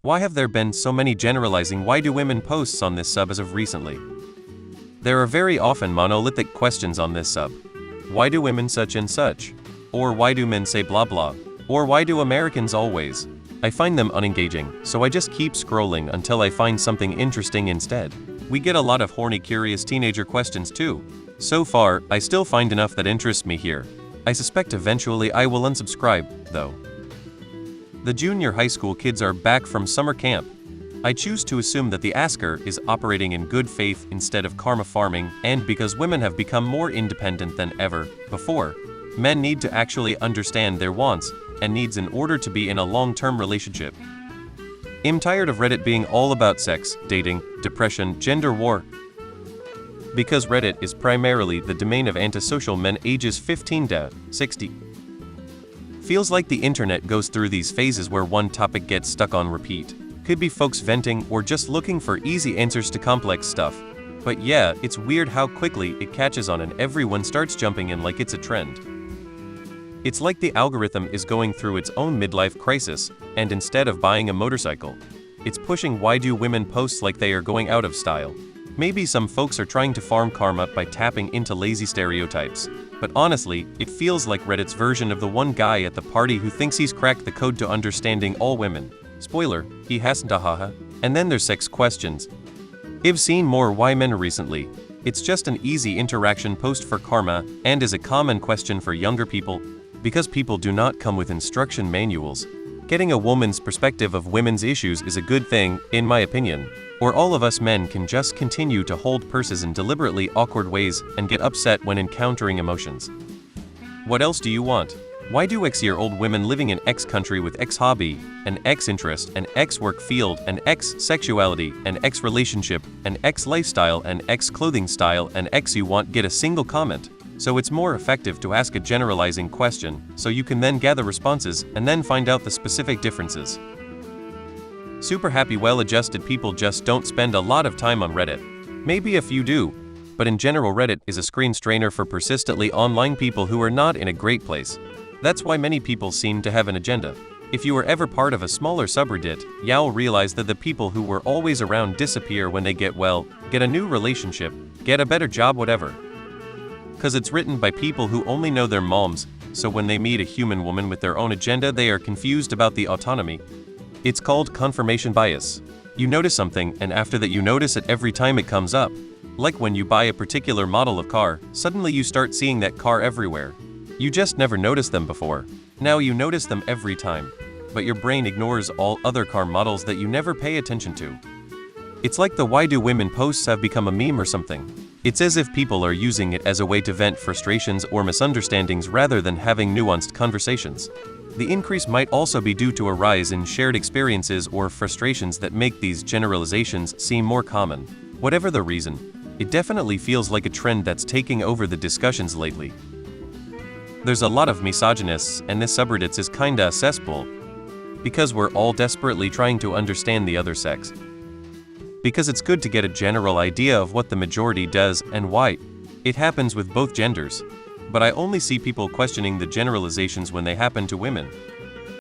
Why have there been so many generalizing why do women posts on this sub as of recently? There are very often monolithic questions on this sub. Why do women such and such? Or why do men say blah blah? Or why do Americans always? I find them unengaging, so I just keep scrolling until I find something interesting instead. We get a lot of horny curious teenager questions too. So far, I still find enough that interests me here. I suspect eventually I will unsubscribe, though. The junior high school kids are back from summer camp. I choose to assume that the asker is operating in good faith instead of karma farming, and because women have become more independent than ever before, men need to actually understand their wants and needs in order to be in a long-term relationship. I'm tired of Reddit being all about sex, dating, depression, gender war. Because Reddit is primarily the domain of antisocial men ages 15 to 60. Feels like the internet goes through these phases where one topic gets stuck on repeat. Could be folks venting or just looking for easy answers to complex stuff. But yeah, it's weird how quickly it catches on and everyone starts jumping in like it's a trend. It's like the algorithm is going through its own midlife crisis, and instead of buying a motorcycle, it's pushing why do women posts like they are going out of style. Maybe some folks are trying to farm karma by tapping into lazy stereotypes, but honestly, it feels like Reddit's version of the one guy at the party who thinks he's cracked the code to understanding all women. Spoiler, he hasn't, haha. And then there's sex questions. I've seen more why men recently. It's just an easy interaction post for karma, and is a common question for younger people, because people do not come with instruction manuals. Getting a woman's perspective of women's issues is a good thing, in my opinion, or all of us men can just continue to hold purses in deliberately awkward ways and get upset when encountering emotions. What else do you want? Why do X-year-old women living in X country with X hobby, an X interest, an X work field, an X sexuality, an X relationship, an X lifestyle, an X clothing style, an X you want get a single comment? So it's more effective to ask a generalizing question, so you can then gather responses and then find out the specific differences. Super happy well-adjusted people just don't spend a lot of time on Reddit. Maybe a few do, but in general Reddit is a screen strainer for persistently online people who are not in a great place. That's why many people seem to have an agenda. If you were ever part of a smaller subreddit, you'll realize that the people who were always around disappear when they get well, get a new relationship, get a better job, whatever. Cause it's written by people who only know their moms, so when they meet a human woman with their own agenda they are confused about the autonomy. It's called confirmation bias. You notice something, and after that you notice it every time it comes up. Like when you buy a particular model of car, suddenly you start seeing that car everywhere. You just never noticed them before. Now you notice them every time. But your brain ignores all other car models that you never pay attention to. It's like the why do women posts have become a meme or something. It's as if people are using it as a way to vent frustrations or misunderstandings rather than having nuanced conversations. The increase might also be due to a rise in shared experiences or frustrations that make these generalizations seem more common. Whatever the reason, it definitely feels like a trend that's taking over the discussions lately. There's a lot of misogynists, and this subreddit is kinda a cesspool. Because we're all desperately trying to understand the other sex. Because it's good to get a general idea of what the majority does and why. It happens with both genders. But I only see people questioning the generalizations when they happen to women.